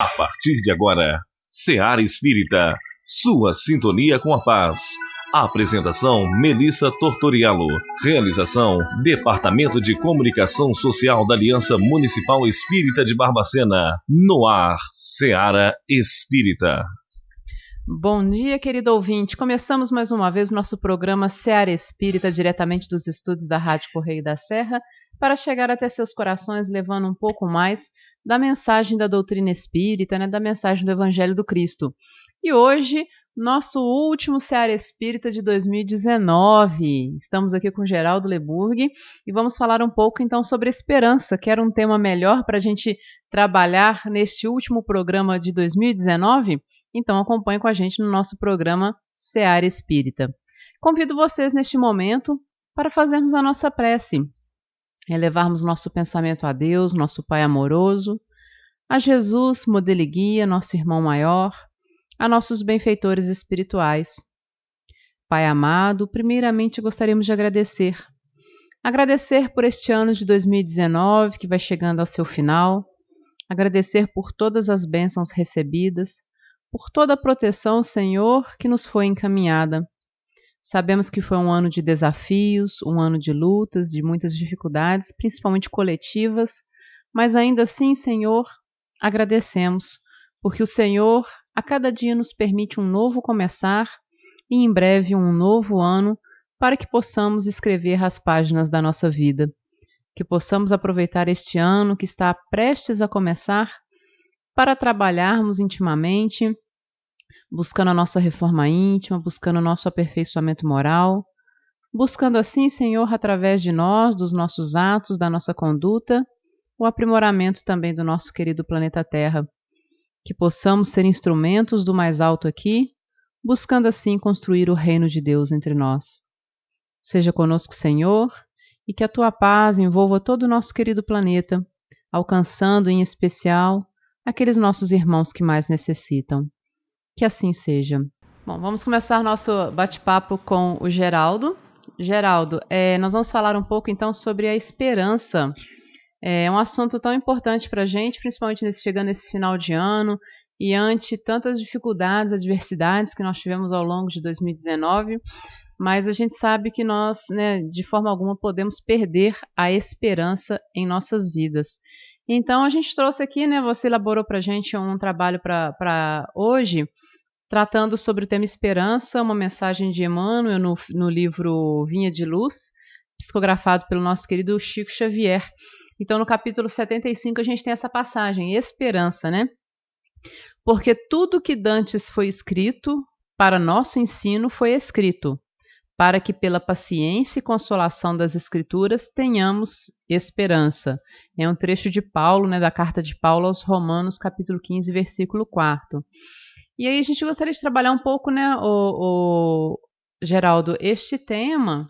A partir de agora, Seara Espírita, sua sintonia com a paz. Apresentação: Melissa Tortorialo. Realização: Departamento de Comunicação Social da Aliança Municipal Espírita de Barbacena. No ar, Seara Espírita. Bom dia, querido ouvinte. Começamos mais uma vez nosso programa Seara Espírita, diretamente dos estúdios da Rádio Correio da Serra, para chegar até seus corações levando um pouco mais da mensagem da doutrina espírita, da mensagem do Evangelho do Cristo. E hoje, nosso último Seara Espírita de 2019. Estamos aqui com Geraldo Leburg e vamos falar um pouco então sobre esperança, que era um tema melhor para a gente trabalhar neste último programa de 2019. Então acompanhe com a gente no nosso programa Seara Espírita. Convido vocês neste momento para fazermos a nossa prece, elevarmos nosso pensamento a Deus, nosso Pai amoroso, a Jesus, modelo e guia, nosso irmão maior, a nossos benfeitores espirituais. Pai amado, primeiramente gostaríamos de agradecer por este ano de 2019 que vai chegando ao seu final, agradecer por todas as bênçãos recebidas, por toda a proteção, Senhor, que nos foi encaminhada. Sabemos que foi um ano de desafios, um ano de lutas, de muitas dificuldades, principalmente coletivas, mas ainda assim, Senhor, agradecemos, porque o Senhor a cada dia nos permite um novo começar e em breve um novo ano para que possamos escrever as páginas da nossa vida, que possamos aproveitar este ano que está prestes a começar para trabalharmos intimamente, buscando a nossa reforma íntima, buscando o nosso aperfeiçoamento moral, buscando assim, Senhor, através de nós, dos nossos atos, da nossa conduta, o aprimoramento também do nosso querido planeta Terra. Que possamos ser instrumentos do mais alto aqui, buscando assim construir o reino de Deus entre nós. Seja conosco, Senhor, e que a Tua paz envolva todo o nosso querido planeta, alcançando em especial aqueles nossos irmãos que mais necessitam. Que assim seja. Bom, vamos começar nosso bate-papo com o Geraldo. Geraldo, nós vamos falar um pouco então sobre a esperança. É um assunto tão importante para a gente, principalmente chegando nesse final de ano e ante tantas dificuldades, adversidades que nós tivemos ao longo de 2019, mas a gente sabe que nós, de forma alguma, podemos perder a esperança em nossas vidas. Então a gente trouxe aqui, você elaborou para a gente um trabalho para hoje, tratando sobre o tema esperança, uma mensagem de Emmanuel no livro Vinha de Luz, psicografado pelo nosso querido Chico Xavier. Então, no capítulo 75, a gente tem essa passagem, esperança, Porque tudo que dantes foi escrito, para nosso ensino foi escrito, para que pela paciência e consolação das Escrituras tenhamos esperança. É um trecho de Paulo, da carta de Paulo aos Romanos, capítulo 15, versículo 4. E aí a gente gostaria de trabalhar um pouco, Geraldo, este tema,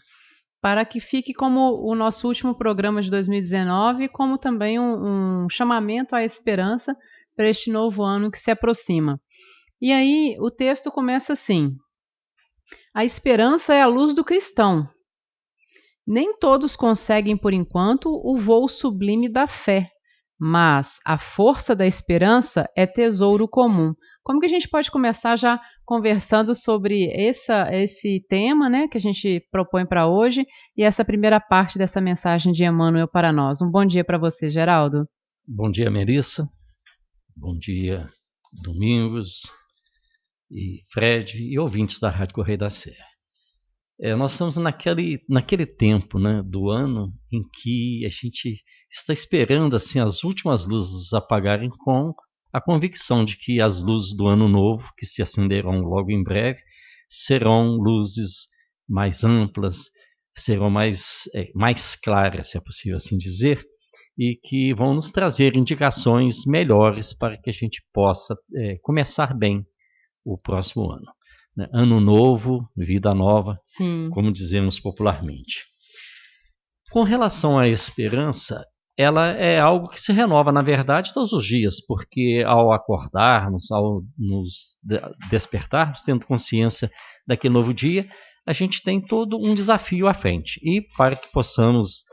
para que fique como o nosso último programa de 2019, como também um chamamento à esperança para este novo ano que se aproxima. E aí o texto começa assim: a esperança é a luz do cristão. Nem todos conseguem, por enquanto, o voo sublime da fé, mas a força da esperança é tesouro comum. Como que a gente pode começar já conversando sobre esse tema, que a gente propõe para hoje e essa primeira parte dessa mensagem de Emmanuel para nós? Um bom dia para você, Geraldo. Bom dia, Melissa. Bom dia, Domingos e Fred e ouvintes da Rádio Correio da Serra. Nós estamos naquele tempo do ano em que a gente está esperando assim, as últimas luzes apagarem com a convicção de que as luzes do ano novo, que se acenderão logo em breve, serão luzes mais amplas, serão mais claras, se é possível assim dizer, e que vão nos trazer indicações melhores para que a gente possa começar bem o próximo ano. Ano novo, vida nova, Sim. Como dizemos popularmente. Com relação à esperança, ela é algo que se renova, na verdade, todos os dias, porque ao acordarmos, ao nos despertarmos, tendo consciência daquele novo dia, a gente tem todo um desafio à frente. E para que possamos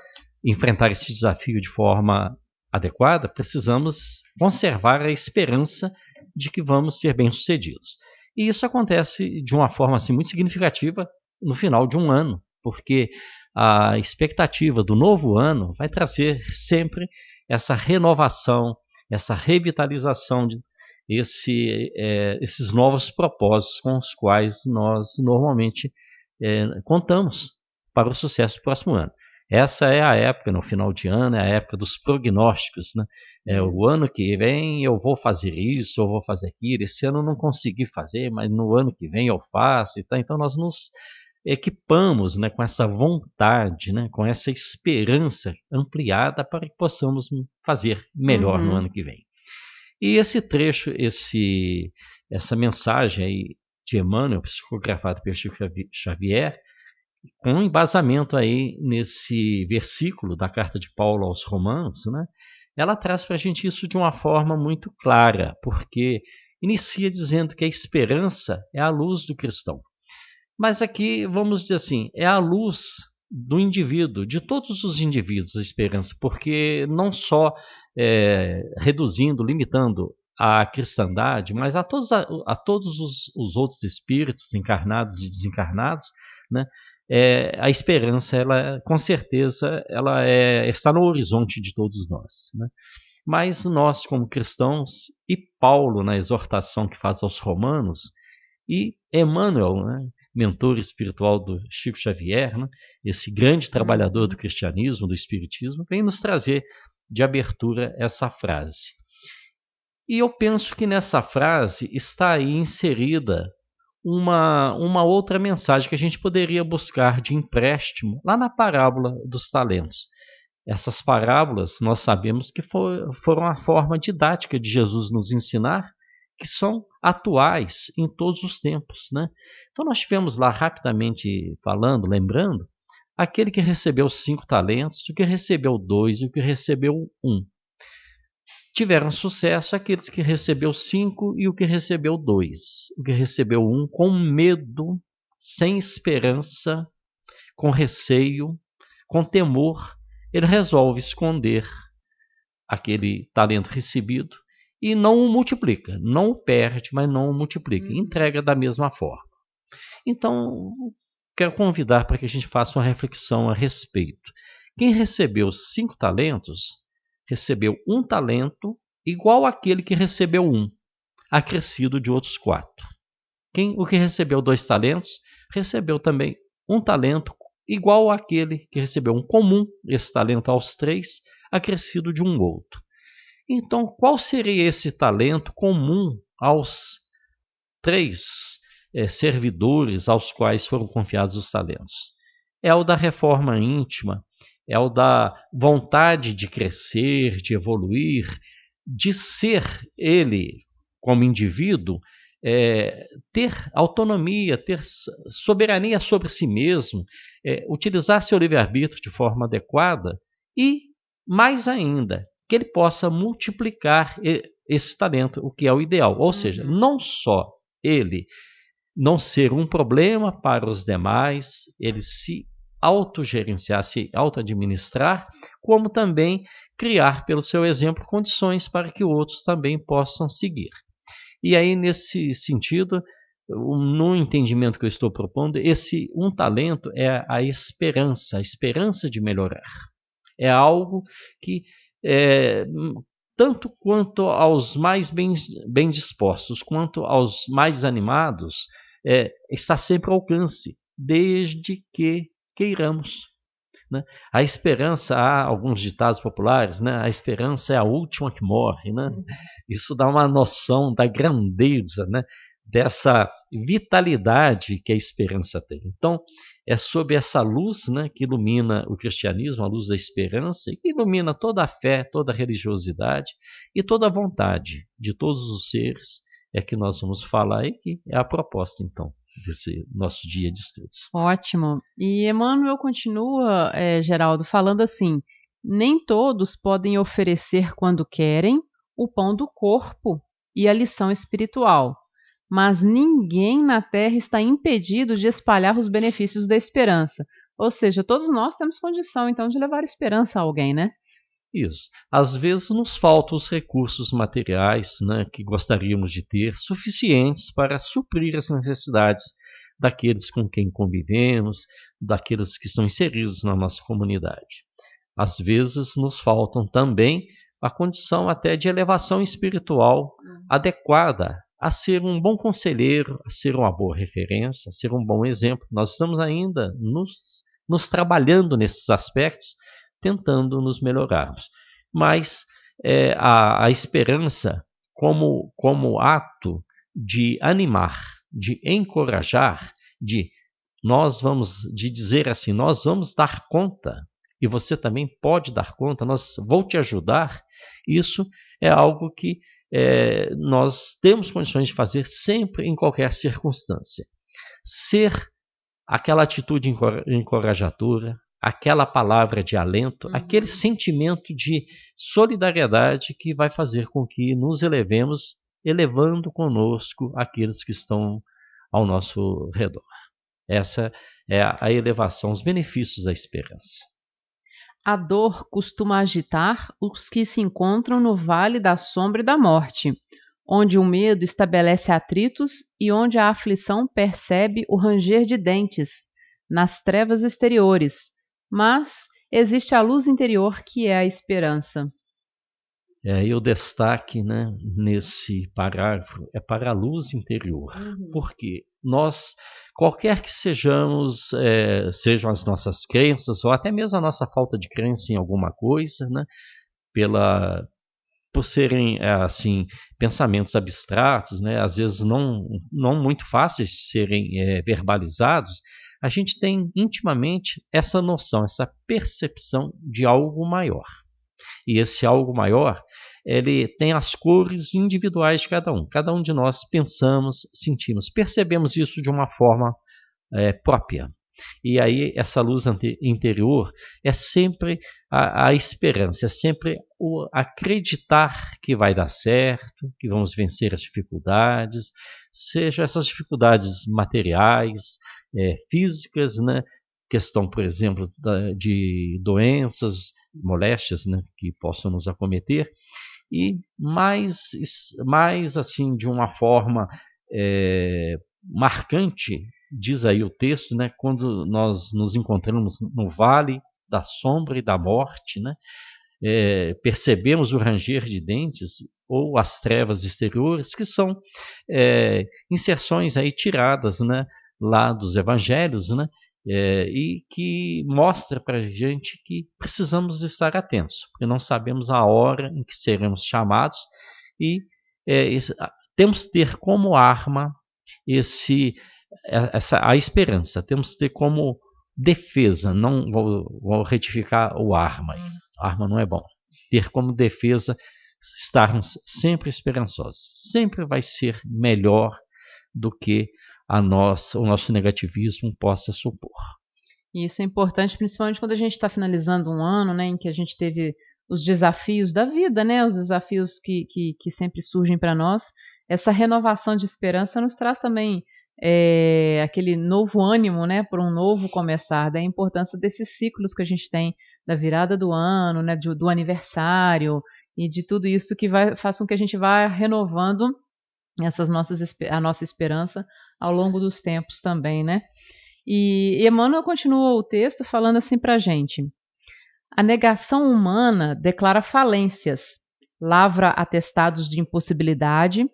enfrentar esse desafio de forma adequada, precisamos conservar a esperança de que vamos ser bem-sucedidos. E isso acontece de uma forma assim, muito significativa no final de um ano, porque a expectativa do novo ano vai trazer sempre essa renovação, essa revitalização, esses novos propósitos com os quais nós normalmente contamos para o sucesso do próximo ano. Essa é a época, no final de ano, é a época dos prognósticos, né? O ano que vem eu vou fazer isso, eu vou fazer aquilo, esse ano eu não consegui fazer, mas no ano que vem eu faço. Então nós nos equipamos, né, com essa vontade, né, com essa esperança ampliada para que possamos fazer melhor no ano que vem. E esse trecho, essa mensagem aí de Emmanuel, psicografada pelo Chico Xavier, com embasamento aí nesse versículo da carta de Paulo aos Romanos, né, ela traz para a gente isso de uma forma muito clara, porque inicia dizendo que a esperança é a luz do cristão. Mas aqui, vamos dizer assim, é a luz do indivíduo, de todos os indivíduos, a esperança, porque não só reduzindo, limitando a cristandade, mas a todos os outros espíritos encarnados e desencarnados, né? A esperança, ela, com certeza, ela está no horizonte de todos nós, né? Mas nós, como cristãos, e Paulo, na exortação que faz aos Romanos, e Emmanuel, né, mentor espiritual do Chico Xavier, né, esse grande trabalhador do cristianismo, do espiritismo, vem nos trazer de abertura essa frase. E eu penso que nessa frase está aí inserida uma outra mensagem que a gente poderia buscar de empréstimo lá na parábola dos talentos. Essas parábolas, nós sabemos que foram a forma didática de Jesus nos ensinar, que são atuais em todos os tempos, né? Então nós tivemos lá, rapidamente falando, lembrando, aquele que recebeu 5 talentos, o que recebeu 2, o que recebeu 1. Tiveram sucesso aqueles que recebeu 5 e o que recebeu 2. O que recebeu 1 com medo, sem esperança, com receio, com temor, ele resolve esconder aquele talento recebido e não o multiplica. Não o perde, mas não o multiplica. Entrega da mesma forma. Então, quero convidar para que a gente faça uma reflexão a respeito. Quem recebeu 5 talentos, recebeu 1 talento igual àquele que recebeu 1, acrescido de outros 4. O que recebeu 2 talentos, recebeu também 1 talento igual àquele que recebeu um comum, esse talento aos 3, acrescido de um outro. Então, qual seria esse talento comum aos 3 servidores aos quais foram confiados os talentos? É o da reforma íntima, é o da vontade de crescer, de evoluir, de ser ele, como indivíduo, ter autonomia, ter soberania sobre si mesmo, utilizar seu livre-arbítrio de forma adequada e, mais ainda, que ele possa multiplicar esse talento, o que é o ideal. Ou seja, não só ele não ser um problema para os demais, ele se autogerenciar, se auto-administrar, como também criar, pelo seu exemplo, condições para que outros também possam seguir. E aí, nesse sentido, no entendimento que eu estou propondo, esse 1 talento é a esperança de melhorar. É algo que, tanto quanto aos mais bem dispostos, quanto aos mais animados, está sempre ao alcance, desde que queiramos. Né? A esperança, há alguns ditados populares, né? A esperança é a última que morre. Né? Isso dá uma noção da grandeza, né? Dessa vitalidade que a esperança tem. Então, é sob essa luz, né, que ilumina o cristianismo, a luz da esperança, e que ilumina toda a fé, toda a religiosidade e toda a vontade de todos os seres, que nós vamos falar, e que é a proposta, então, desse nosso dia de estudos. Ótimo. E Emmanuel continua, Geraldo, falando assim: nem todos podem oferecer quando querem o pão do corpo e a lição espiritual, mas ninguém na Terra está impedido de espalhar os benefícios da esperança. Ou seja, todos nós temos condição, então, de levar esperança a alguém, né? Isso. Às vezes nos faltam os recursos materiais, né, que gostaríamos de ter, suficientes para suprir as necessidades daqueles com quem convivemos, daqueles que estão inseridos na nossa comunidade. Às vezes nos faltam também a condição até de elevação espiritual adequada a ser um bom conselheiro, a ser uma boa referência, a ser um bom exemplo. Nós estamos ainda nos trabalhando nesses aspectos, tentando nos melhorarmos. Mas a esperança como ato de animar, de encorajar, de dizer assim, nós vamos dar conta, e você também pode dar conta, vou te ajudar. Isso é algo que nós temos condições de fazer sempre, em qualquer circunstância. Ser aquela atitude encorajadora, aquela palavra de alento, aquele sentimento de solidariedade que vai fazer com que nos elevemos, elevando conosco aqueles que estão ao nosso redor. Essa é a elevação, os benefícios da esperança. A dor costuma agitar os que se encontram no vale da sombra e da morte, onde o medo estabelece atritos e onde a aflição percebe o ranger de dentes, nas trevas exteriores. Mas existe a luz interior, que é a esperança. E o destaque, né, nesse parágrafo é para a luz interior. Porque nós, qualquer que sejam as nossas crenças, ou até mesmo a nossa falta de crença em alguma coisa, né, por serem assim, pensamentos abstratos, né, às vezes não muito fáceis de serem verbalizados, a gente tem intimamente essa noção, essa percepção de algo maior. E esse algo maior, ele tem as cores individuais de cada um. Cada um de nós pensamos, sentimos, percebemos isso de uma forma própria. E aí essa luz interior é sempre a esperança, é sempre o acreditar que vai dar certo, que vamos vencer as dificuldades, seja essas dificuldades materiais, físicas, né? Questão, por exemplo, de doenças, moléstias, né, que possam nos acometer, e mais assim, de uma forma marcante, diz aí o texto, né, quando nós nos encontramos no vale da sombra e da morte, né, percebemos o ranger de dentes ou as trevas exteriores, que são inserções aí tiradas, né, lá dos evangelhos, né, e que mostra para a gente que precisamos estar atentos, porque não sabemos a hora em que seremos chamados, e temos que ter como arma a esperança, temos que ter como defesa, não vou retificar o arma, arma não é bom, ter como defesa estarmos sempre esperançosos, sempre vai ser melhor do que o nosso negativismo possa supor. E isso é importante, principalmente quando a gente está finalizando um ano, né, em que a gente teve os desafios da vida, né, os desafios que sempre surgem para nós. Essa renovação de esperança nos traz também aquele novo ânimo, né, para um novo começar, da importância desses ciclos que a gente tem, da virada do ano, né, do aniversário, e de tudo isso que faz com que a gente vá renovando a nossa esperança ao longo dos tempos também, né? E Emmanuel continua o texto falando assim para a gente: a negação humana declara falências, lavra atestados de impossibilidade,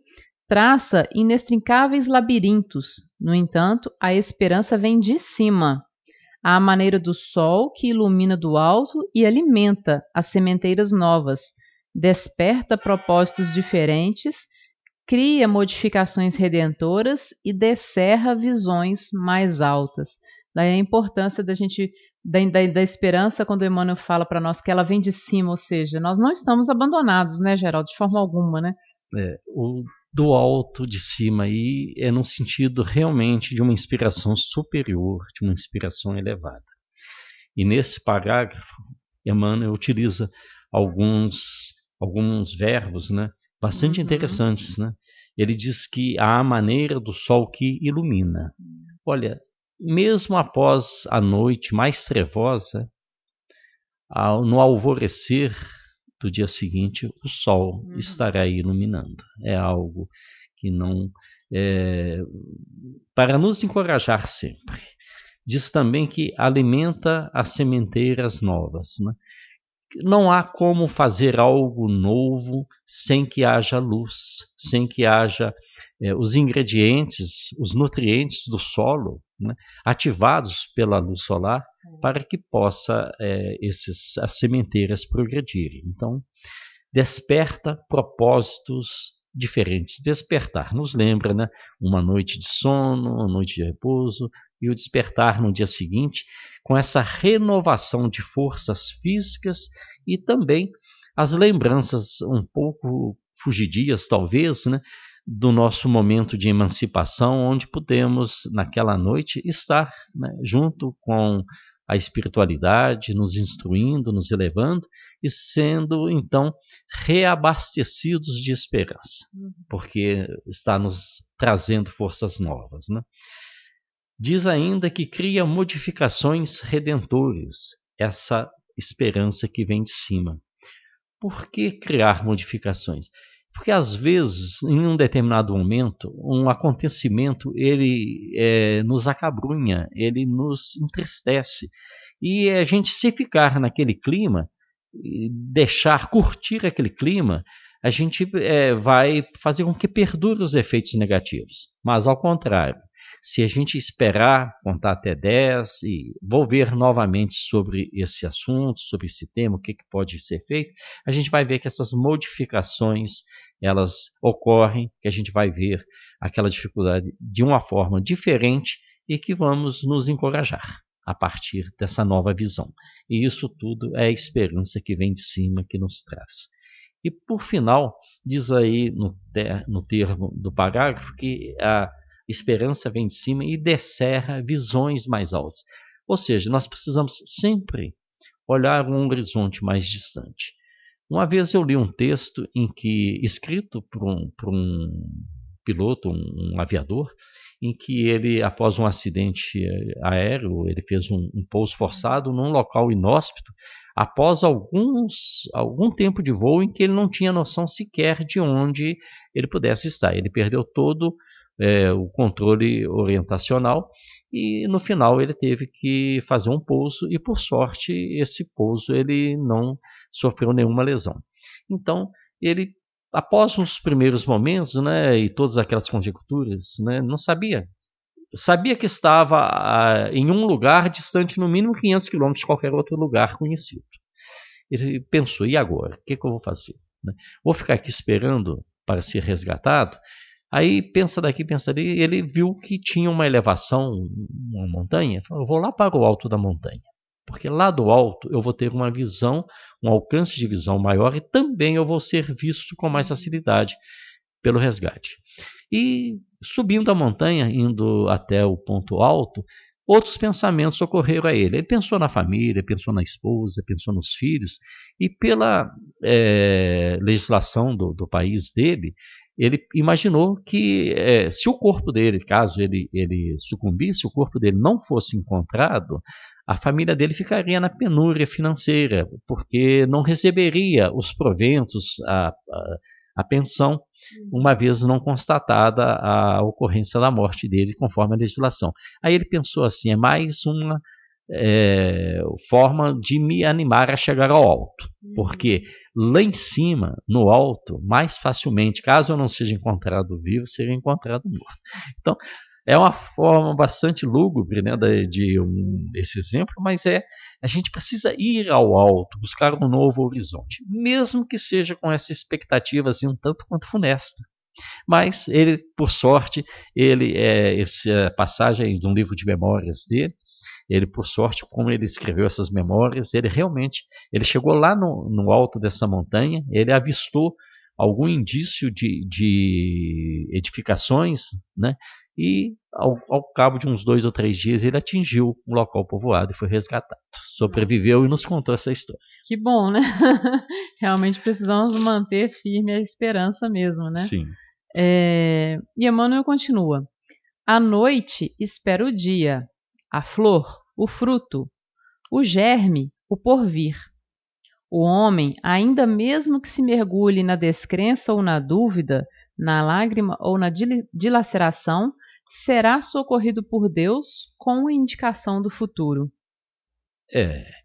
traça inextricáveis labirintos. No entanto, a esperança vem de cima, à maneira do sol que ilumina do alto e alimenta as sementeiras novas, desperta propósitos diferentes, cria modificações redentoras e descerra visões mais altas. Daí a importância da esperança, quando Emmanuel fala para nós que ela vem de cima, ou seja, nós não estamos abandonados, né, Geraldo, de forma alguma, né? O do alto, de cima, aí é no sentido realmente de uma inspiração superior, de uma inspiração elevada. E nesse parágrafo, Emmanuel utiliza alguns verbos, né, bastante interessantes, né? Ele diz que há a maneira do sol que ilumina. Olha, mesmo após a noite mais trevosa, no alvorecer do dia seguinte o sol estará iluminando. É algo que não... para nos encorajar sempre. Diz também que alimenta as sementeiras novas, né? Não há como fazer algo novo sem que haja luz, sem que haja os ingredientes, os nutrientes do solo, né, ativados pela luz solar para que possa as sementeiras progredirem. Então, desperta propósitos diferentes. Despertar nos lembra, né, uma noite de sono, uma noite de repouso, e o despertar no dia seguinte com essa renovação de forças físicas e também as lembranças um pouco fugidias, talvez, né, do nosso momento de emancipação, onde pudemos, naquela noite, estar, né, junto com a espiritualidade, nos instruindo, nos elevando e sendo, então, reabastecidos de esperança, porque está nos trazendo forças novas, né? Diz ainda que cria modificações redentores, essa esperança que vem de cima. Por que criar modificações? Porque às vezes, em um determinado momento, um acontecimento ele nos acabrunha, ele nos entristece. E a gente, se ficar naquele clima, curtir aquele clima, a gente vai fazer com que perdure os efeitos negativos. Mas ao contrário, se a gente esperar, contar até 10 e vou ver novamente sobre esse assunto, sobre esse tema, o que pode ser feito, a gente vai ver que essas modificações, elas ocorrem, que a gente vai ver aquela dificuldade de uma forma diferente e que vamos nos encorajar a partir dessa nova visão. E isso tudo é a esperança que vem de cima, que nos traz. E por final, diz aí no termo do parágrafo que a esperança vem de cima e descerra visões mais altas. Ou seja, nós precisamos sempre olhar um horizonte mais distante. Uma vez eu li um texto escrito por um piloto, um aviador, em que ele, após um acidente aéreo, ele fez um pouso forçado num local inóspito, após algum tempo de voo em que ele não tinha noção sequer de onde ele pudesse estar. Ele perdeu todo o controle orientacional e no final ele teve que fazer um pouso e, por sorte, esse pouso ele não sofreu nenhuma lesão. Então, ele, após os primeiros momentos, né, e todas aquelas conjecturas, né, não sabia que estava em um lugar distante no mínimo 500 quilômetros de qualquer outro lugar conhecido. Ele pensou, e agora? O que eu vou fazer? Vou ficar aqui esperando para ser resgatado? Aí pensa daqui, pensa ali, ele viu que tinha uma elevação, uma montanha, falou, eu vou lá para o alto da montanha, porque lá do alto eu vou ter uma visão, um alcance de visão maior e também eu vou ser visto com mais facilidade pelo resgate. E subindo a montanha, indo até o ponto alto, outros pensamentos ocorreram a ele. Ele pensou na família, pensou na esposa, pensou nos filhos, e pela legislação do país dele, ele imaginou que se o corpo dele, caso ele sucumbisse, o corpo dele não fosse encontrado, a família dele ficaria na penúria financeira, porque não receberia os proventos, a pensão, uma vez não constatada a ocorrência da morte dele, conforme a legislação. Aí ele pensou assim, é mais uma forma de me animar a chegar ao alto, porque lá em cima, no alto, mais facilmente, caso eu não seja encontrado vivo, seria encontrado morto. Então, é uma forma bastante lúgubre, né, esse exemplo, mas a gente precisa ir ao alto, buscar um novo horizonte, mesmo que seja com essa expectativa assim, um tanto quanto funesta. Mas ele, por sorte, essa passagem de um livro de memórias dele, ele, por sorte, como ele escreveu essas memórias, ele chegou lá no alto dessa montanha, ele avistou algum indício de edificações, né? E ao cabo de uns 2 ou 3 dias ele atingiu um local povoado e foi resgatado. Sobreviveu e nos contou essa história. Que bom, né? Realmente precisamos manter firme a esperança mesmo, né? Sim. E Emmanuel continua. A noite espera o dia, a flor, o fruto, o germe, o porvir. O homem, ainda mesmo que se mergulhe na descrença ou na dúvida, na lágrima ou na dilaceração, será socorrido por Deus com a indicação do futuro.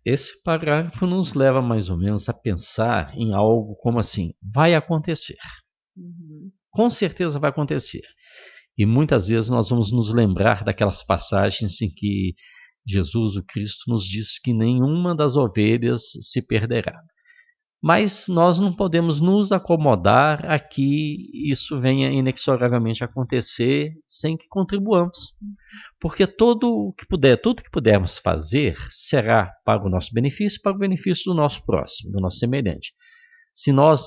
Esse parágrafo nos leva mais ou menos a pensar em algo como assim: vai acontecer. Com certeza vai acontecer. E muitas vezes nós vamos nos lembrar daquelas passagens em que Jesus, o Cristo, nos diz que nenhuma das ovelhas se perderá. Mas nós não podemos nos acomodar a que isso venha inexoravelmente acontecer sem que contribuamos. Porque tudo que pudermos fazer será para o nosso benefício e para o benefício do nosso próximo, do nosso semelhante. Se nós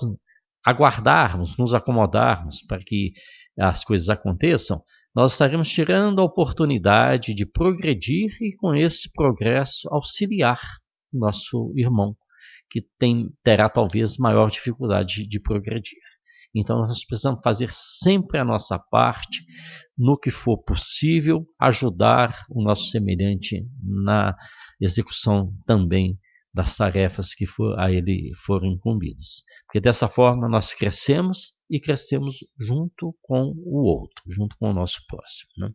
aguardarmos, nos acomodarmos para que as coisas aconteçam, nós estaremos tirando a oportunidade de progredir e, com esse progresso, auxiliar o nosso irmão, que terá talvez maior dificuldade de progredir. Então nós precisamos fazer sempre a nossa parte, no que for possível, ajudar o nosso semelhante na execução também das tarefas que a ele foram incumbidas. Porque dessa forma nós crescemos e crescemos junto com o outro, junto com o nosso próximo, né?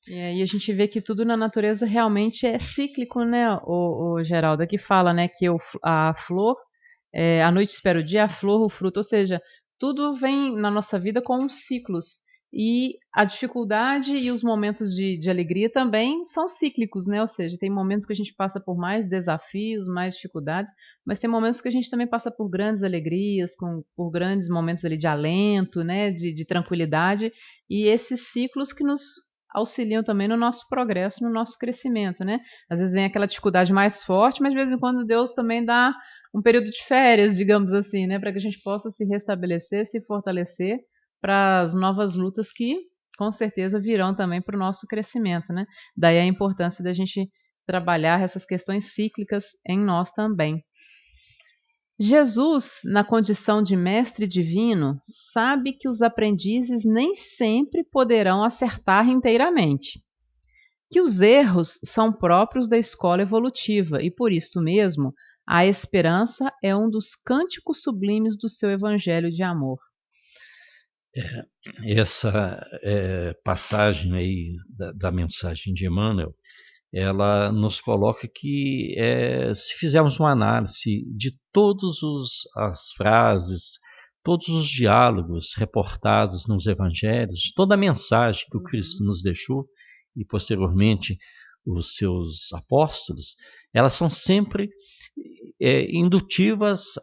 E a gente vê que tudo na natureza realmente é cíclico, né, o Geraldo, que fala, né, que a flor, a noite espera o dia, a flor, o fruto, ou seja, tudo vem na nossa vida com ciclos. E a dificuldade e os momentos de alegria também são cíclicos, né? Ou seja, tem momentos que a gente passa por mais desafios, mais dificuldades, mas tem momentos que a gente também passa por grandes alegrias, por grandes momentos ali de alento, né? De tranquilidade, e esses ciclos que nos auxiliam também no nosso progresso, no nosso crescimento, né? Às vezes vem aquela dificuldade mais forte, mas de vez em quando Deus também dá um período de férias, digamos assim, né? Para que a gente possa se restabelecer, se fortalecer para as novas lutas que com certeza virão também para o nosso crescimento, né? Daí a importância da gente trabalhar essas questões cíclicas em nós também. Jesus, na condição de mestre divino, sabe que os aprendizes nem sempre poderão acertar inteiramente, que os erros são próprios da escola evolutiva e, por isso mesmo, a esperança é um dos cânticos sublimes do seu evangelho de amor. Essa passagem aí da mensagem de Emmanuel, ela nos coloca que se fizermos uma análise de todas as frases, todos os diálogos reportados nos evangelhos, de toda a mensagem que o Cristo nos deixou e posteriormente os seus apóstolos, elas são sempre indutivas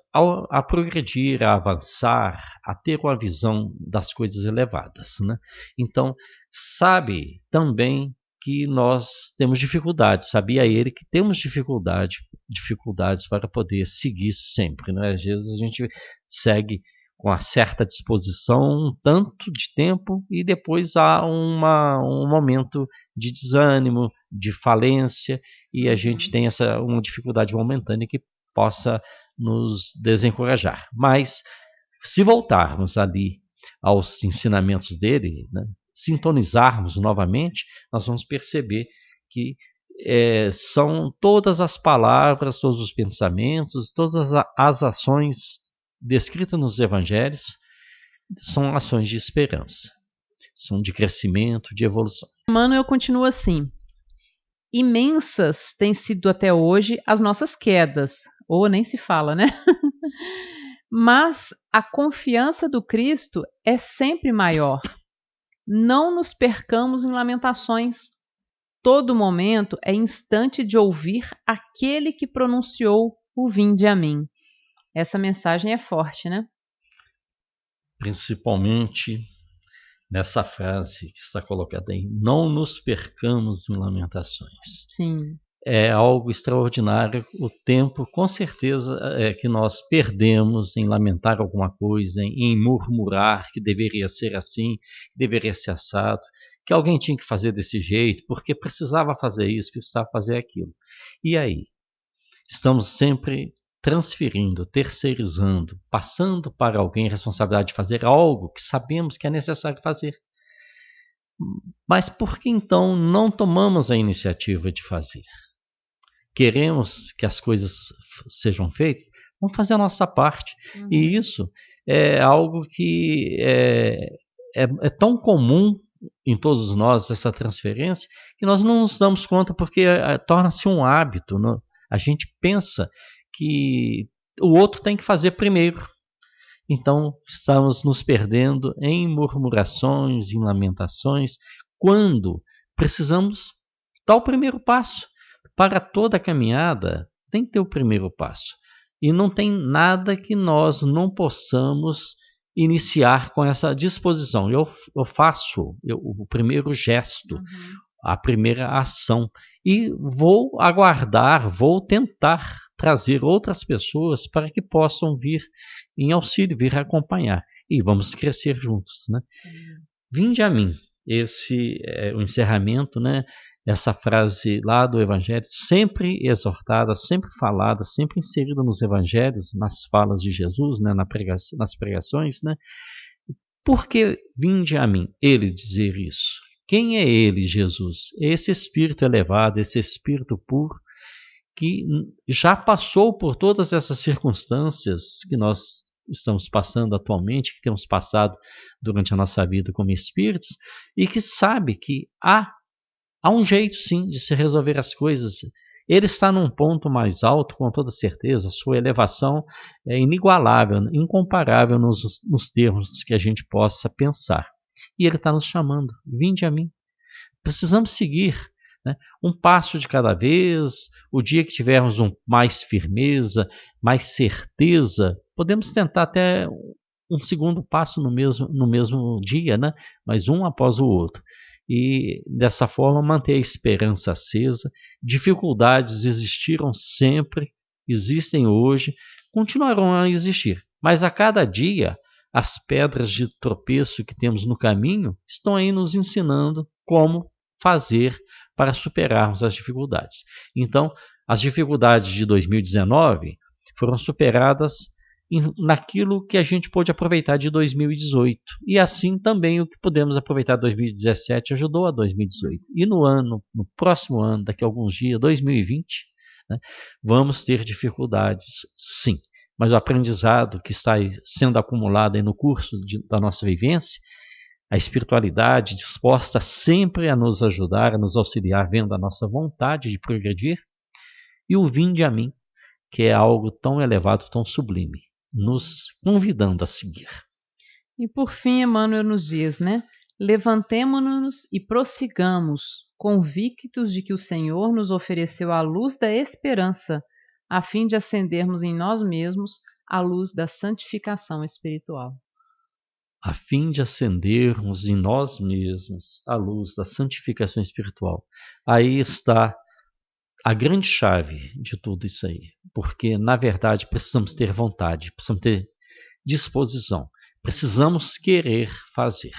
a progredir, a avançar, a ter uma visão das coisas elevadas, né? Então, sabe também que nós temos dificuldades, sabia ele que temos dificuldades para poder seguir sempre, né? Às vezes a gente segue com uma certa disposição um tanto de tempo e depois há um momento de desânimo, de falência, e a gente tem uma dificuldade momentânea que possa nos desencorajar. Mas se voltarmos ali aos ensinamentos dele, né, sintonizarmos novamente, nós vamos perceber que são todas as palavras, todos os pensamentos, todas as ações descritas nos evangelhos são ações de esperança, são de crescimento, de evolução. Emmanuel continua assim: imensas têm sido até hoje as nossas quedas, ou nem se fala, né? Mas a confiança do Cristo é sempre maior. Não nos percamos em lamentações. Todo momento é instante de ouvir aquele que pronunciou o vinde a mim. Essa mensagem é forte, né? Principalmente nessa frase que está colocada aí, não nos percamos em lamentações. Sim. É algo extraordinário o tempo, com certeza, que nós perdemos em lamentar alguma coisa, em murmurar que deveria ser assim, que deveria ser assado, que alguém tinha que fazer desse jeito, porque precisava fazer isso, precisava fazer aquilo. E aí? Estamos sempre transferindo, terceirizando, passando para alguém a responsabilidade de fazer algo que sabemos que é necessário fazer. Mas por que então não tomamos a iniciativa de fazer? Queremos que as coisas sejam feitas, Vamos fazer a nossa parte. E isso é algo que é tão comum em todos nós, essa transferência, que nós não nos damos conta porque torna-se um hábito. Não? A gente pensa que o outro tem que fazer primeiro. Então, estamos nos perdendo em murmurações, em lamentações, quando precisamos dar o primeiro passo. Para toda a caminhada, tem que ter o primeiro passo. E não tem nada que nós não possamos iniciar com essa disposição. Eu faço o primeiro gesto, a primeira ação. E vou aguardar, vou tentar trazer outras pessoas para que possam vir em auxílio, vir acompanhar. E vamos crescer juntos. Né? Vinde a mim. Esse é o encerramento, né? Essa frase lá do Evangelho, sempre exortada, sempre falada, sempre inserida nos Evangelhos, nas falas de Jesus, né? Nas pregações. Né? Por que vinde a mim? Ele dizer isso. Quem é ele, Jesus? Esse Espírito elevado, esse Espírito puro, que já passou por todas essas circunstâncias que nós estamos passando atualmente, que temos passado durante a nossa vida como espíritos, e que sabe que há um jeito sim de se resolver as coisas. Ele está num ponto mais alto, com toda certeza, sua elevação é inigualável, incomparável nos termos que a gente possa pensar. E ele está nos chamando, vinde a mim. Precisamos seguir, né? Um passo de cada vez. O dia que tivermos mais firmeza, mais certeza, podemos tentar até um segundo passo no mesmo dia, né? Mas um após o outro. E dessa forma manter a esperança acesa. Dificuldades existiram sempre, existem hoje, continuarão a existir. Mas a cada dia as pedras de tropeço que temos no caminho estão aí nos ensinando como fazer para superarmos as dificuldades. Então, as dificuldades de 2019 foram superadas naquilo que a gente pôde aproveitar de 2018. E assim também o que pudemos aproveitar de 2017 ajudou a 2018. E no próximo ano, daqui a alguns dias, 2020, né, vamos ter dificuldades, sim. Mas o aprendizado que está sendo acumulado aí no curso da nossa vivência, a espiritualidade disposta sempre a nos ajudar, a nos auxiliar, vendo a nossa vontade de progredir, e o vinde a mim, que é algo tão elevado, tão sublime, nos convidando a seguir. E por fim, Emmanuel nos diz, né? Levantemo-nos e prossigamos, convictos de que o Senhor nos ofereceu a luz da esperança, a fim de acendermos em nós mesmos a luz da santificação espiritual. A fim de acendermos em nós mesmos a luz da santificação espiritual. Aí está a grande chave de tudo isso aí. Porque, na verdade, precisamos ter vontade, precisamos ter disposição, precisamos querer fazer.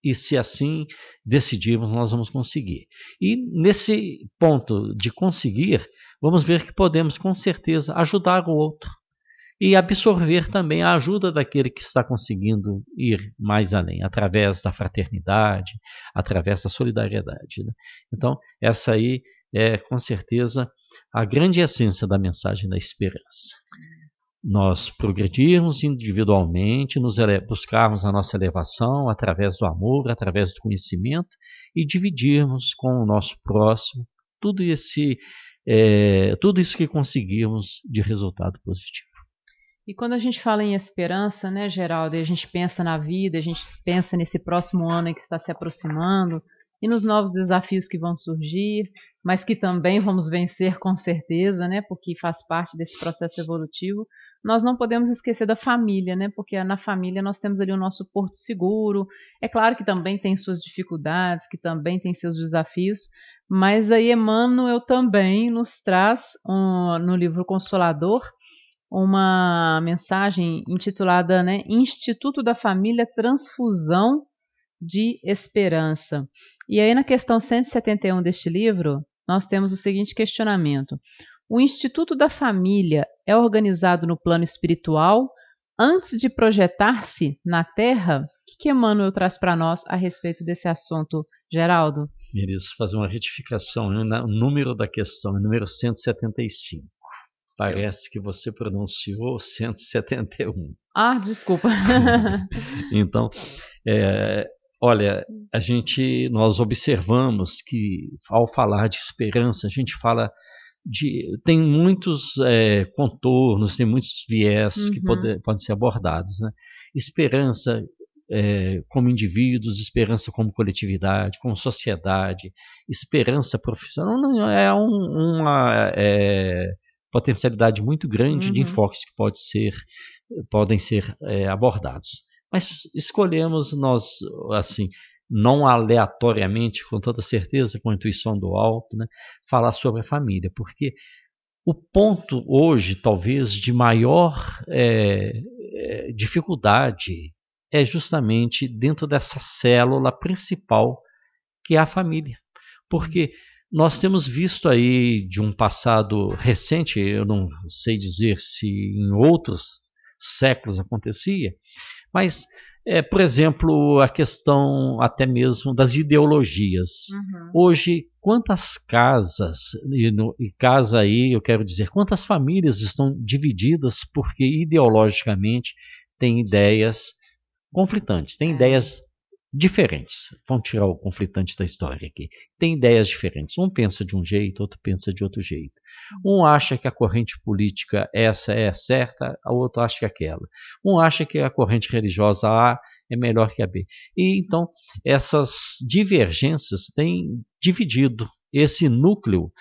E se assim decidirmos, nós vamos conseguir. E nesse ponto de conseguir, vamos ver que podemos com certeza ajudar o outro e absorver também a ajuda daquele que está conseguindo ir mais além, através da fraternidade, através da solidariedade. Né? Então, essa aí é com certeza a grande essência da mensagem da esperança. Nós progredirmos individualmente, buscarmos a nossa elevação através do amor, através do conhecimento e dividirmos com o nosso próximo tudo isso que conseguirmos de resultado positivo. E quando a gente fala em esperança, né, Geraldo, e a gente pensa na vida, a gente pensa nesse próximo ano que está se aproximando e nos novos desafios que vão surgir, mas que também vamos vencer com certeza, né, porque faz parte desse processo evolutivo, nós não podemos esquecer da família, né, porque na família nós temos ali o nosso porto seguro. É claro que também tem suas dificuldades, que também tem seus desafios, mas aí Emmanuel também nos traz no livro Consolador uma mensagem intitulada, né, Instituto da Família Transfusão de Esperança. E aí na questão 171 deste livro, nós temos o seguinte questionamento: o Instituto da Família é organizado no plano espiritual antes de projetar-se na Terra? O que Emmanuel traz para nós a respeito desse assunto, Geraldo? Mereço fazer uma retificação no número da questão, número 175. Parece que você pronunciou 171. Desculpa. Então, olha, nós observamos que ao falar de esperança, a gente fala tem muitos contornos, tem muitos viés que podem ser abordados, né? Esperança como indivíduos, esperança como coletividade, como sociedade, esperança profissional, não é uma potencialidade muito grande de enfoques que podem ser abordados. Mas escolhemos nós, assim, não aleatoriamente, com toda certeza, com a intuição do alto, né, falar sobre a família, porque o ponto hoje, talvez, de maior dificuldade é justamente dentro dessa célula principal que é a família. Porque nós temos visto aí de um passado recente, eu não sei dizer se em outros séculos acontecia, mas, por exemplo, a questão até mesmo das ideologias. Hoje, quantas casas, e casa aí eu quero dizer, quantas famílias estão divididas porque ideologicamente têm ideias conflitantes, têm ideias diferentes. Vamos tirar o conflitante da história aqui. Tem ideias diferentes. Um pensa de um jeito, outro pensa de outro jeito. Um acha que a corrente política essa é certa, o outro acha que aquela. Um acha que a corrente religiosa A é melhor que a B. E então essas divergências têm dividido esse núcleo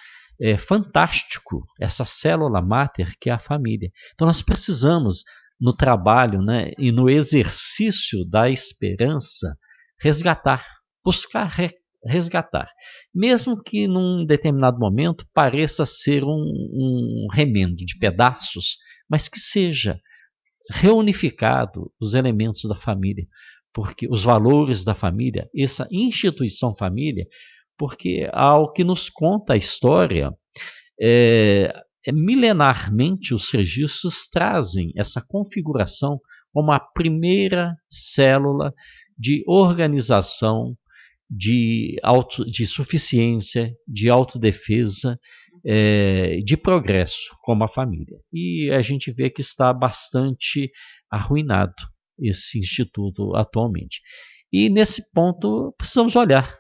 fantástico, essa célula máter que é a família. Então nós precisamos, no trabalho, né, e no exercício da esperança, resgatar, buscar resgatar. Mesmo que num determinado momento pareça ser um remendo de pedaços, mas que seja reunificado os elementos da família, porque os valores da família, essa instituição família, porque ao que nos conta a história, milenarmente os registros trazem essa configuração como a primeira célula de organização, de suficiência, de autodefesa, de progresso, como a família. E a gente vê que está bastante arruinado esse instituto atualmente. E nesse ponto precisamos olhar,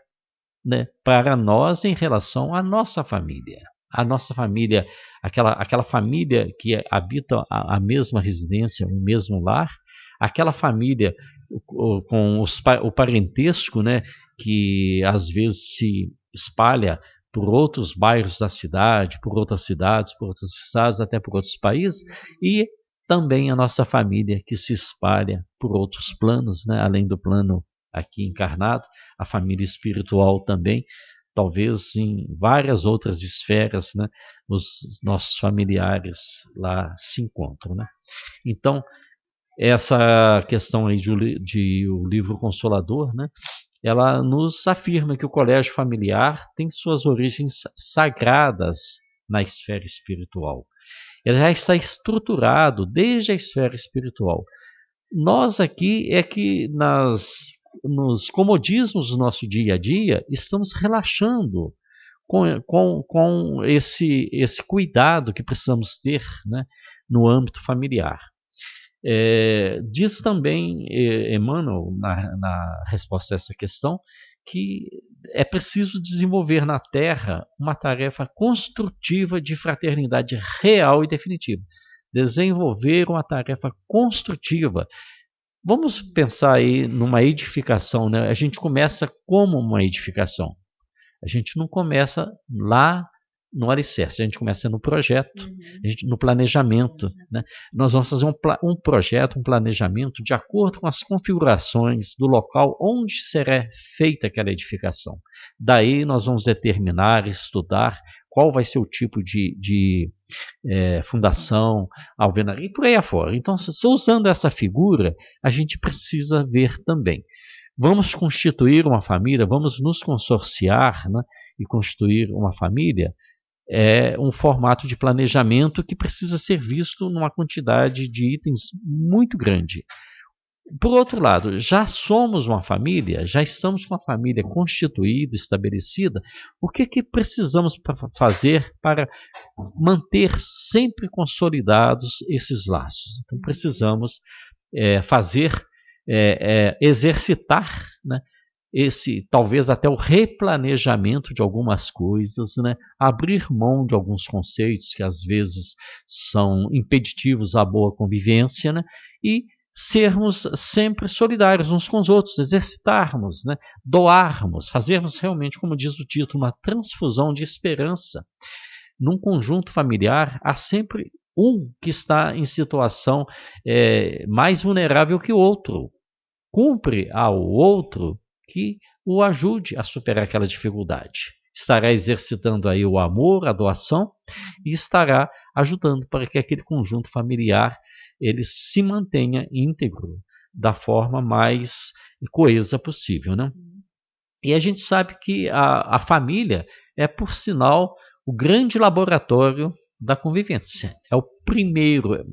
né, para nós em relação à nossa família. A nossa família, aquela família que habita a mesma residência, o mesmo lar, aquela família com o parentesco, né, que às vezes se espalha por outros bairros da cidade, por outras cidades, por outros estados, até por outros países, e também a nossa família que se espalha por outros planos, né, além do plano aqui encarnado, a família espiritual também, talvez em várias outras esferas, né, os nossos familiares lá se encontram, né? Então, essa questão aí de o livro Consolador, né, ela nos afirma que o colégio familiar tem suas origens sagradas na esfera espiritual. Ele já está estruturado desde a esfera espiritual. Nós aqui é que nos comodismos do nosso dia a dia estamos relaxando com esse cuidado que precisamos ter, né, no âmbito familiar. Diz também Emmanuel, na resposta a essa questão, que é preciso desenvolver na Terra uma tarefa construtiva de fraternidade real e definitiva. Desenvolver uma tarefa construtiva. Vamos pensar aí numa edificação, né? A gente começa como uma edificação. A gente não começa lá no alicerce, a gente começa no projeto, no planejamento, né? Nós vamos fazer um projeto, um planejamento de acordo com as configurações do local onde será feita aquela edificação. Daí nós vamos determinar, estudar qual vai ser o tipo de fundação, alvenaria e por aí afora. Então, usando essa figura, a gente precisa ver também. Vamos constituir uma família, vamos nos consorciar, né, e constituir uma família. É um formato de planejamento que precisa ser visto numa quantidade de itens muito grande. por outro lado, já somos uma família, já estamos com a família constituída, estabelecida. O que precisamos fazer para manter sempre consolidados esses laços? Então, precisamos exercitar, né, talvez até o replanejamento de algumas coisas, né, abrir mão de alguns conceitos que às vezes são impeditivos à boa convivência, né, e sermos sempre solidários uns com os outros, exercitarmos, né, doarmos, fazermos realmente, como diz o título, uma transfusão de esperança. Num conjunto familiar, há sempre um que está em situação mais vulnerável que o outro. Cumpre ao outro que o ajude a superar aquela dificuldade. Estará exercitando aí o amor, a doação, e estará ajudando para que aquele conjunto familiar ele se mantenha íntegro da forma mais coesa possível, né? E a gente sabe que a família é, por sinal, o grande laboratório da convivência. É o primeiro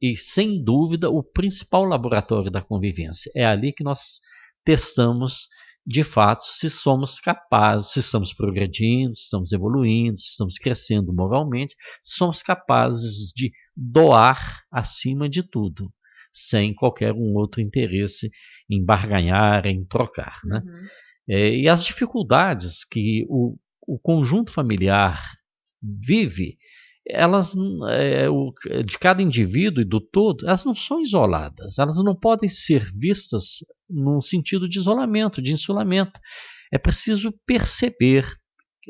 e, sem dúvida, o principal laboratório da convivência. É ali que nós testamos, de fato, se somos capazes, se estamos progredindo, se estamos evoluindo, se estamos crescendo moralmente, se somos capazes de doar acima de tudo, sem qualquer outro interesse em barganhar, em trocar, né? E as dificuldades que o conjunto familiar vive, elas, de cada indivíduo e do todo, elas não são isoladas, elas não podem ser vistas num sentido de isolamento, de insulamento. É preciso perceber,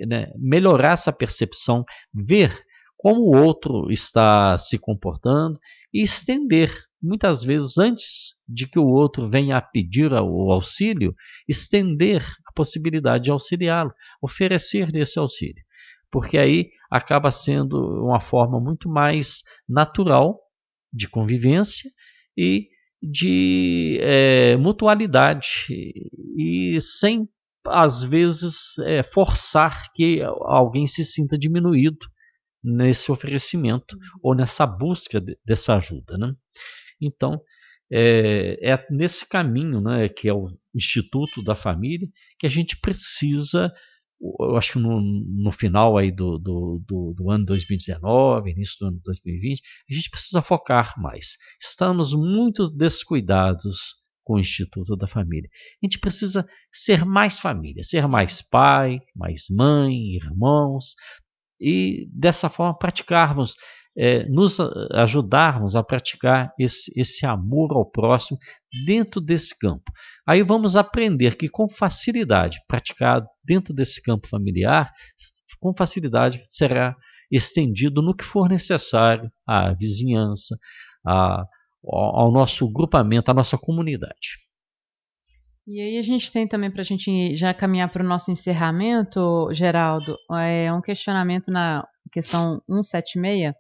né, melhorar essa percepção, ver como o outro está se comportando e estender, muitas vezes antes de que o outro venha a pedir o auxílio, estender a possibilidade de auxiliá-lo, oferecer-lhe esse auxílio. Porque aí acaba sendo uma forma muito mais natural de convivência e de mutualidade, e sem, às vezes, forçar que alguém se sinta diminuído nesse oferecimento ou nessa busca dessa ajuda, né? Então, é nesse caminho, né, que é o Instituto da Família, que a gente precisa, eu acho que no final aí do ano 2019, início do ano 2020, a gente precisa focar mais. Estamos muito descuidados com o Instituto da Família. A gente precisa ser mais família, ser mais pai, mais mãe, irmãos, e dessa forma praticarmos, nos ajudarmos a praticar esse amor ao próximo dentro desse campo. Aí vamos aprender que com facilidade, praticado dentro desse campo familiar, com facilidade será estendido no que for necessário à vizinhança, ao nosso grupamento, à nossa comunidade. E aí a gente tem também, para a gente já caminhar para o nosso encerramento, Geraldo, um questionamento na questão 176.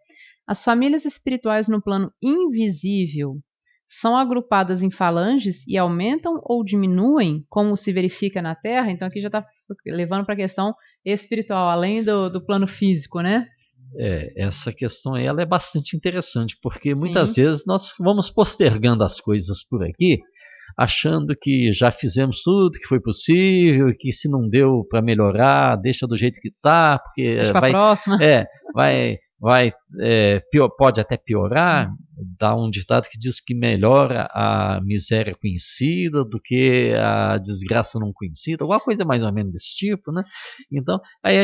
As famílias espirituais no plano invisível são agrupadas em falanges e aumentam ou diminuem, como se verifica na Terra? Então aqui já está levando para a questão espiritual, além do plano físico, né? Essa questão aí, ela é bastante interessante, porque muitas vezes nós vamos postergando as coisas por aqui, achando que já fizemos tudo que foi possível, e que se não deu para melhorar, deixa do jeito que está, porque deixa para a próxima. Pode até piorar. Dá um ditado que diz que melhora a miséria conhecida do que a desgraça não conhecida, alguma coisa mais ou menos desse tipo, né? Então, aí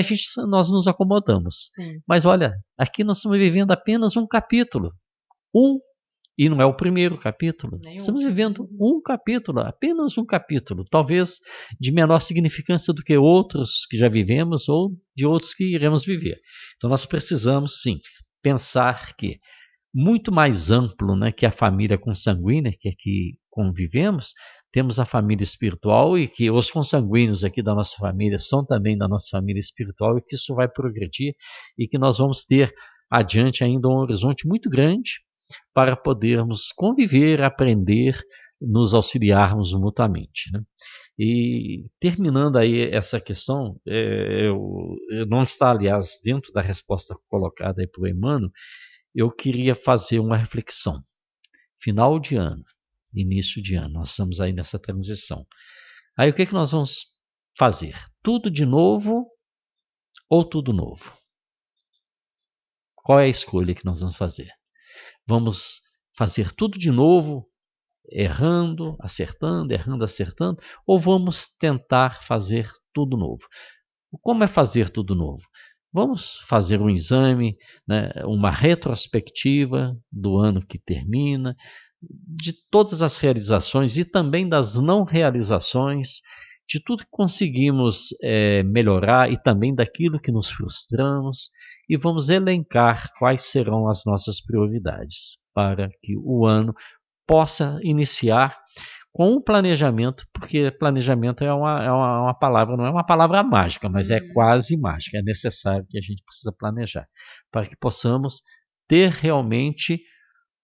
nós nos acomodamos. Sim. Mas olha, aqui nós estamos vivendo apenas um capítulo. E não é o primeiro capítulo. Estamos vivendo um capítulo, apenas um capítulo, talvez de menor significância do que outros que já vivemos ou de outros que iremos viver. Então nós precisamos, sim, pensar que muito mais amplo, né, que a família consanguínea que aqui convivemos, temos a família espiritual, e que os consanguíneos aqui da nossa família são também da nossa família espiritual, e que isso vai progredir e que nós vamos ter adiante ainda um horizonte muito grande para podermos conviver, aprender, nos auxiliarmos mutuamente, né? E terminando aí essa questão, não está, aliás, dentro da resposta colocada aí por Emmanuel, eu queria fazer uma reflexão. Final de ano, início de ano. Nós estamos aí nessa transição. Aí o que nós vamos fazer? Tudo de novo ou tudo novo? Qual é a escolha que nós vamos fazer? Vamos fazer tudo de novo, errando, acertando, ou vamos tentar fazer tudo novo? Como é fazer tudo novo? Vamos fazer um exame, né, uma retrospectiva do ano que termina, de todas as realizações e também das não realizações, de tudo que conseguimos melhorar e também daquilo que nos frustramos, e vamos elencar quais serão as nossas prioridades para que o ano possa iniciar com um planejamento, porque planejamento é uma palavra, não é uma palavra mágica, mas é quase mágica. É necessário que a gente precisa planejar para que possamos ter realmente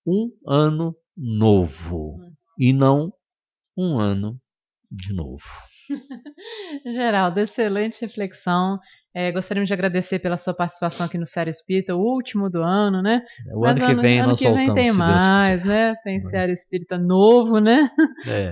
um ano novo e não um ano de novo. Geraldo, excelente reflexão. Gostaríamos de agradecer pela sua participação aqui no Seara Espírita, o último do ano, né? O ano que vem nós voltamos, tem mais, né? Tem Seara Espírita novo, né?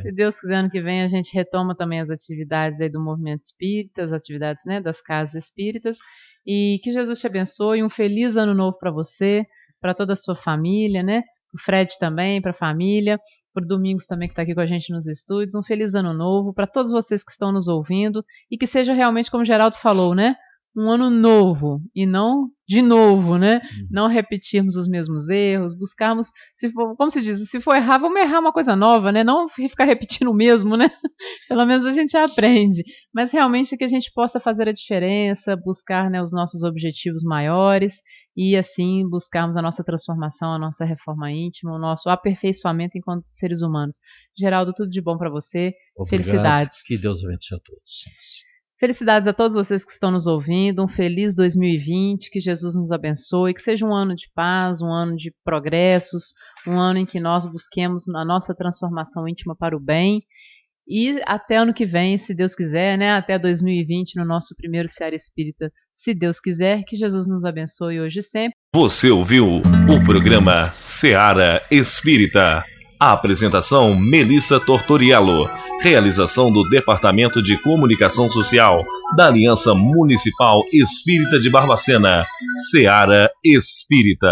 Se Deus quiser, ano que vem a gente retoma também as atividades aí do Movimento Espírita, as atividades, né, das casas espíritas. E que Jesus te abençoe. Um feliz ano novo para você, para toda a sua família, né? O Fred também, para a família, para o Domingos também que está aqui com a gente nos estúdios. Um feliz ano novo para todos vocês que estão nos ouvindo e que seja realmente, como o Geraldo falou, né? Um ano novo e não de novo, né? Não repetirmos os mesmos erros, buscarmos, se for, como se diz, se for errar, vamos errar uma coisa nova, né? Não ficar repetindo o mesmo, né? Pelo menos a gente aprende. Mas realmente que a gente possa fazer a diferença, buscar, né, os nossos objetivos maiores e assim buscarmos a nossa transformação, a nossa reforma íntima, o nosso aperfeiçoamento enquanto seres humanos. Geraldo, tudo de bom para você. Obrigado. Felicidades. Que Deus abençoe a todos. Felicidades a todos vocês que estão nos ouvindo, um feliz 2020, que Jesus nos abençoe, que seja um ano de paz, um ano de progressos, um ano em que nós busquemos a nossa transformação íntima para o bem. E até ano que vem, se Deus quiser, né? Até 2020, no nosso primeiro Seara Espírita, se Deus quiser, que Jesus nos abençoe hoje e sempre. Você ouviu o programa Seara Espírita. A apresentação Melissa Tortoriello. Realização do Departamento de Comunicação Social da Aliança Municipal Espírita de Barbacena. Seara Espírita.